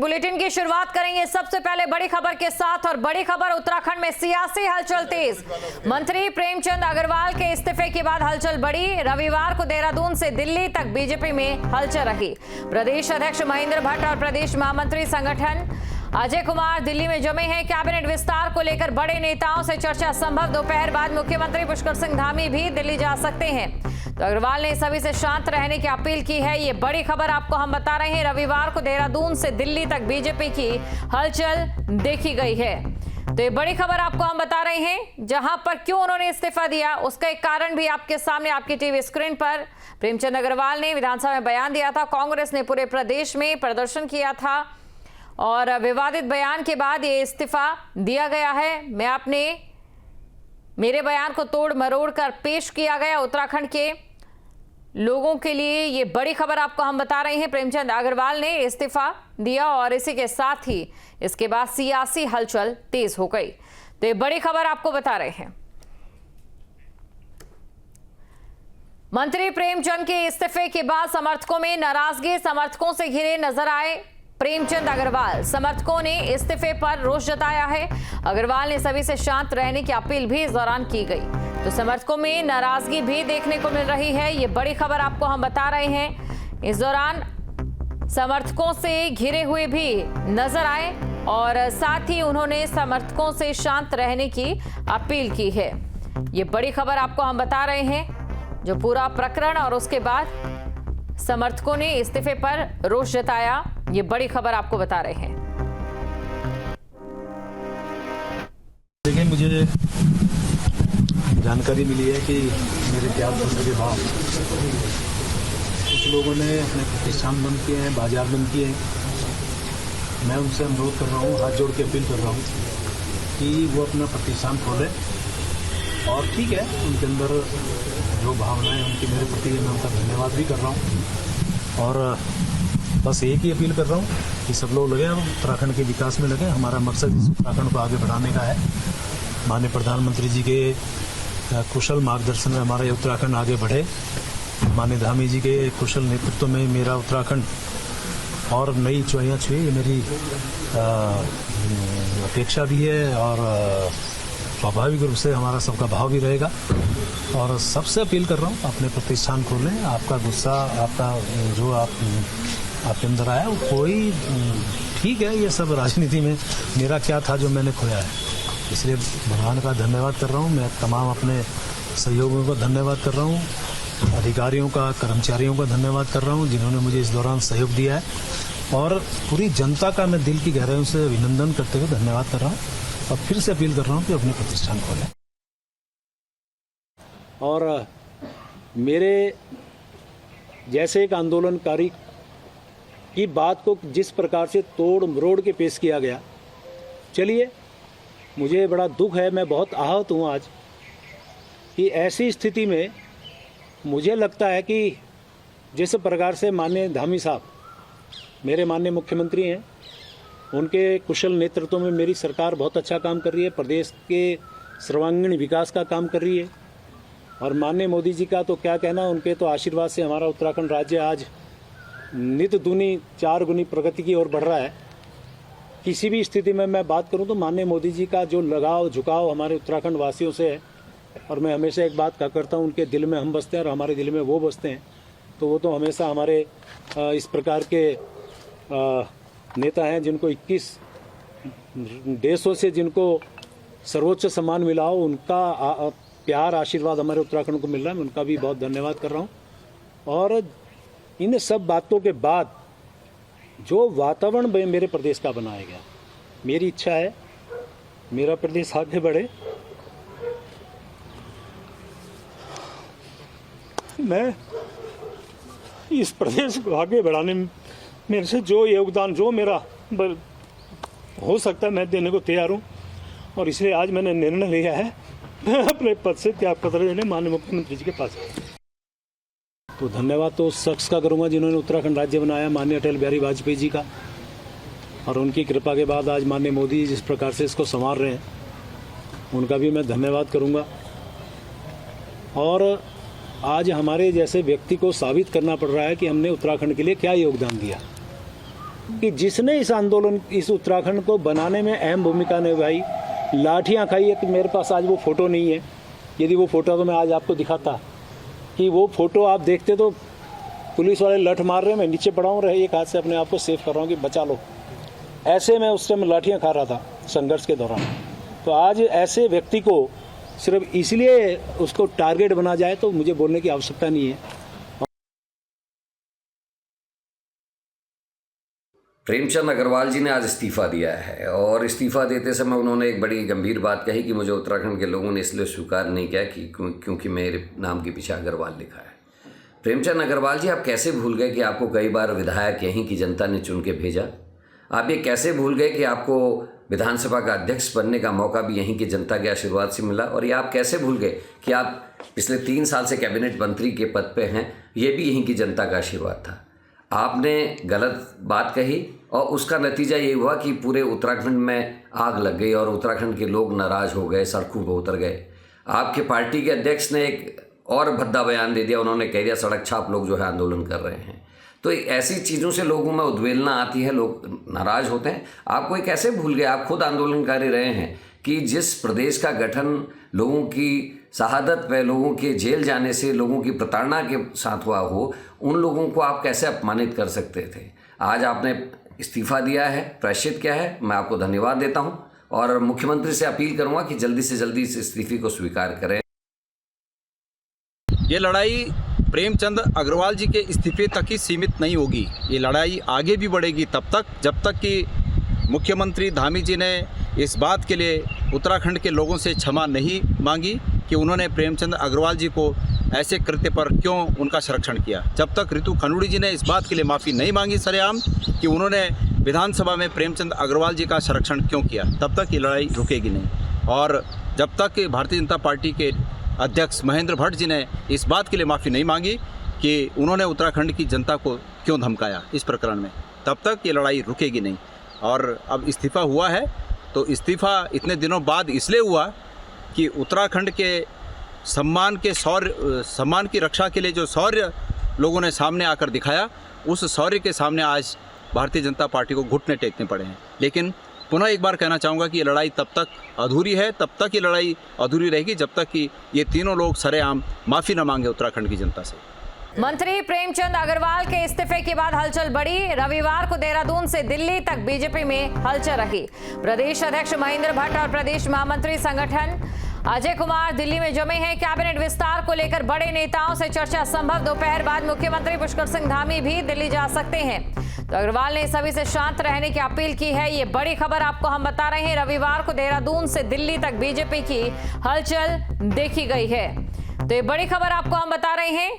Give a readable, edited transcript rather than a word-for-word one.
Bulletin की शुरुआत करेंगे सबसे पहले बड़ी खबर के साथ और बड़ी खबर उत्तराखंड में सियासी हलचल तेज। मंत्री प्रेमचंद अग्रवाल के इस्तीफे के बाद हलचल बढ़ी। रविवार को देहरादून से दिल्ली तक बीजेपी में हलचल रही। प्रदेश अध्यक्ष महेंद्र भट्ट और प्रदेश महामंत्री संगठन अजय कुमार दिल्ली में जमे हैं। कैबिनेट विस्तार को लेकर बड़े नेताओं से चर्चा संभव। दोपहर बाद मुख्यमंत्री पुष्कर सिंह धामी भी दिल्ली जा सकते हैं। तो अग्रवाल ने सभी से शांत रहने की अपील की है। ये बड़ी खबर आपको हम बता रहे हैं। रविवार को देहरादून से दिल्ली तक बीजेपी की हलचल देखी गई है। तो ये बड़ी खबर आपको हम बता रहे हैं। जहां पर क्यों उन्होंने इस्तीफा दिया उसका एक कारण भी आपके सामने आपकी टीवी स्क्रीन पर। प्रेमचंद अग्रवाल ने विधानसभा में बयान दिया था। कांग्रेस ने पूरे प्रदेश में प्रदर्शन किया था और विवादित बयान के बाद ये इस्तीफा दिया गया है। मेरे बयान को तोड़ मरोड़ कर पेश किया गया। उत्तराखंड के लोगों के लिए ये बड़ी खबर आपको हम बता रहे हैं। प्रेमचंद अग्रवाल ने इस्तीफा दिया और इसी के साथ ही इसके बाद सियासी हलचल तेज हो गई। तो ये बड़ी खबर आपको बता रहे हैं। मंत्री प्रेमचंद के इस्तीफे के बाद समर्थकों में नाराजगी। समर्थकों से घिरे नजर आए प्रेमचंद अग्रवाल। समर्थकों ने इस्तीफे पर रोष जताया है। अग्रवाल ने सभी से शांत रहने की अपील भी इस दौरान की गई। तो समर्थकों में नाराजगी भी देखने को मिल रही है। ये बड़ी खबर आपको हम बता रहे हैं। इस दौरान समर्थकों से घिरे हुए भी नजर आए और साथ ही उन्होंने समर्थकों से शांत रहने की अपील की है। ये बड़ी खबर आपको हम बता रहे हैं। जो पूरा प्रकरण और उसके बाद समर्थकों ने इस्तीफे पर रोष जताया, ये बड़ी खबर आपको बता रहे हैं। देखिए, मुझे जानकारी मिली है कि मेरे त्याग पत्र के बाद कुछ लोगों ने अपने प्रतिष्ठान बंद किए हैं, बाजार बंद किए हैं। मैं उनसे अनुरोध कर रहा हूँ, हाथ जोड़ के अपील कर रहा हूँ कि वो अपना प्रतिष्ठान खोलें। और ठीक है, उनके अंदर जो भावनाएं उनकी मेरे प्रति, मैं उनका धन्यवाद भी कर रहा हूँ। और बस एक ही अपील कर रहा हूँ कि सब लोग लगे, उत्तराखंड के विकास में लगे। हमारा मकसद इस उत्तराखंड को आगे बढ़ाने का है। माननीय प्रधानमंत्री जी के कुशल मार्गदर्शन में हमारा ये उत्तराखंड आगे बढ़े। माननीय धामी जी के कुशल नेतृत्व में मेरा उत्तराखंड और नई ऊंचाइयां छुए, ये मेरी अपेक्षा भी है और स्वाभाविक रूप से हमारा सबका भाव भी रहेगा। और सबसे अपील कर रहा हूँ, अपने प्रतिष्ठान खोलें। आपका गुस्सा, आपका जो आपके अंदर आया वो कोई ठीक है, ये सब राजनीति में मेरा क्या था जो मैंने खोया है। इसलिए भगवान का धन्यवाद कर रहा हूँ। मैं तमाम अपने सहयोगियों का धन्यवाद कर रहा हूँ, अधिकारियों का, कर्मचारियों का धन्यवाद कर रहा हूँ जिन्होंने मुझे इस दौरान सहयोग दिया है। और पूरी जनता का मैं दिल की गहराइयों से अभिनंदन करते हुए धन्यवाद कर रहा हूँ और फिर से अपील कर रहा हूँ कि अपने प्रतिष्ठान खोलें। और मेरे जैसे एक आंदोलनकारी की बात को जिस प्रकार से तोड़ मरोड़ के पेश किया गया, चलिए, मुझे बड़ा दुख है, मैं बहुत आहत हूँ आज कि ऐसी स्थिति में मुझे लगता है कि जिस प्रकार से माननीय धामी साहब मेरे माननीय मुख्यमंत्री हैं, उनके कुशल नेतृत्व में मेरी सरकार बहुत अच्छा काम कर रही है, प्रदेश के सर्वांगीण विकास का काम कर रही है। और माननीय मोदी जी का तो क्या कहना, उनके तो आशीर्वाद से हमारा उत्तराखंड राज्य आज नित दूनी 4 गुनी प्रगति की ओर बढ़ रहा है। किसी भी स्थिति में मैं बात करूं तो माननीय मोदी जी का जो लगाव झुकाव हमारे उत्तराखंड वासियों से है। और मैं हमेशा एक बात कहा करता हूं, उनके दिल में हम बसते हैं और हमारे दिल में वो बसते हैं। तो वो तो हमेशा हमारे इस प्रकार के नेता हैं जिनको 21 देशों से जिनको सर्वोच्च सम्मान मिला हो, उनका प्यार आशीर्वाद हमारे उत्तराखंड को मिल रहा है। मैं उनका भी बहुत धन्यवाद कर रहा हूँ। और इन सब बातों के बाद जो वातावरण मेरे प्रदेश का बनाया गया, मेरी इच्छा है मेरा प्रदेश आगे बढ़े। मैं इस प्रदेश को आगे बढ़ाने में मेरे से जो योगदान, जो मेरा हो सकता है, मैं देने को तैयार हूँ। और इसलिए आज मैंने निर्णय लिया है, मैं अपने पद से त्याग पत्र देने माननीय मुख्यमंत्री जी के पास। तो धन्यवाद तो उस शख्स का करूंगा जिन्होंने उत्तराखंड राज्य बनाया, माननीय अटल बिहारी वाजपेयी जी का। और उनकी कृपा के बाद आज माननीय मोदी जी जिस प्रकार से इसको संभाल रहे हैं, उनका भी मैं धन्यवाद करूंगा। और आज हमारे जैसे व्यक्ति को साबित करना पड़ रहा है कि हमने उत्तराखंड के लिए क्या योगदान दिया। कि जिसने इस आंदोलन, इस उत्तराखंड को बनाने में अहम भूमिका निभाई, लाठियां खाई है। कि मेरे पास आज वो फ़ोटो नहीं है, यदि वो फ़ोटो तो मैं आज आपको दिखाता कि वो फ़ोटो आप देखते तो पुलिस वाले लठ मार रहे हैं, मैं नीचे पड़ा हूँ, एक हाथ से अपने आप को सेव कर रहा हूँ कि बचा लो। ऐसे मैं उस समय लाठियाँ खा रहा था संघर्ष के दौरान। तो आज ऐसे व्यक्ति को सिर्फ इसलिए उसको टारगेट बना जाए तो मुझे बोलने की आवश्यकता नहीं है। प्रेमचंद अग्रवाल जी ने आज इस्तीफ़ा दिया है और इस्तीफ़ा देते समय उन्होंने एक बड़ी गंभीर बात कही कि मुझे उत्तराखंड के लोगों ने इसलिए स्वीकार नहीं किया कि क्योंकि मेरे नाम के पीछे अग्रवाल लिखा है। प्रेमचंद अग्रवाल जी, आप कैसे भूल गए कि आपको कई बार विधायक यहीं की जनता ने चुन के भेजा? आप ये कैसे भूल गए कि आपको विधानसभा का अध्यक्ष बनने का मौका भी यहीं की जनता के आशीर्वाद से मिला? और ये आप कैसे भूल गए कि आप पिछले 3 साल से कैबिनेट मंत्री के पद पे हैं, ये भी यहीं की जनता का आशीर्वाद था। आपने गलत बात कही और उसका नतीजा ये हुआ कि पूरे उत्तराखंड में आग लग गई और उत्तराखंड के लोग नाराज़ हो गए, सड़कों पर उतर गए। आपके पार्टी के अध्यक्ष ने एक और भद्दा बयान दे दिया, उन्होंने कह दिया सड़क छाप लोग जो है आंदोलन कर रहे हैं। तो ऐसी चीज़ों से लोगों में उद्वेलना आती है, लोग नाराज़ होते हैं। आपको ये कैसे भूल गए? आप खुद आंदोलनकारी रहे हैं कि जिस प्रदेश का गठन लोगों की शहादत पे, लोगों के जेल जाने से, लोगों की प्रताड़ना के साथ हुआ हो, उन लोगों को आप कैसे अपमानित कर सकते थे? आज आपने इस्तीफ़ा दिया है, प्रायश्चित क्या है, मैं आपको धन्यवाद देता हूं और मुख्यमंत्री से अपील करूंगा कि जल्दी से जल्दी इस इस्तीफे को स्वीकार करें। ये लड़ाई प्रेमचंद अग्रवाल जी के इस्तीफे तक ही सीमित नहीं होगी। ये लड़ाई आगे भी बढ़ेगी तब तक जब तक कि मुख्यमंत्री धामी जी ने इस बात के लिए उत्तराखंड के लोगों से क्षमा नहीं मांगी कि उन्होंने प्रेमचंद अग्रवाल जी को ऐसे कृत्य पर क्यों उनका संरक्षण किया। जब तक रितु खनूड़ी जी ने इस बात के लिए माफ़ी नहीं मांगी सरेआम कि उन्होंने विधानसभा में प्रेमचंद अग्रवाल जी का संरक्षण क्यों किया, तब तक ये लड़ाई रुकेगी नहीं। और जब तक भारतीय जनता पार्टी के अध्यक्ष महेंद्र भट्ट जी ने इस बात के लिए माफ़ी नहीं मांगी कि उन्होंने उत्तराखंड की जनता को क्यों धमकाया इस प्रकरण में, तब तक ये लड़ाई रुकेगी नहीं। और अब इस्तीफ़ा हुआ है तो इस्तीफ़ा इतने दिनों बाद इसलिए हुआ कि उत्तराखंड के सम्मान की रक्षा के लिए जो शौर्य लोगों ने सामने आकर दिखाया, उस शौर्य के सामने आज भारतीय जनता पार्टी को घुटने टेकने पड़े हैं। लेकिन पुनः एक बार कहना चाहूँगा कि ये लड़ाई तब तक अधूरी है, तब तक ये लड़ाई अधूरी रहेगी जब तक कि ये तीनों लोग सरेआम माफ़ी न मांगे उत्तराखंड की जनता से। मंत्री प्रेमचंद अग्रवाल के इस्तीफे के बाद हलचल बढ़ी। रविवार को देहरादून से दिल्ली तक बीजेपी में हलचल रही। प्रदेश अध्यक्ष महेंद्र भट्ट और प्रदेश महामंत्री संगठन अजय कुमार दिल्ली में जमे हैं। कैबिनेट विस्तार को लेकर बड़े नेताओं से चर्चा संभव। दोपहर बाद मुख्यमंत्री पुष्कर सिंह धामी भी दिल्ली जा सकते हैं। तो अग्रवाल ने सभी से शांत रहने की अपील की है। ये बड़ी खबर आपको हम बता रहे हैं। रविवार को देहरादून से दिल्ली तक बीजेपी की हलचल देखी गई है। तो ये बड़ी खबर आपको हम बता रहे हैं।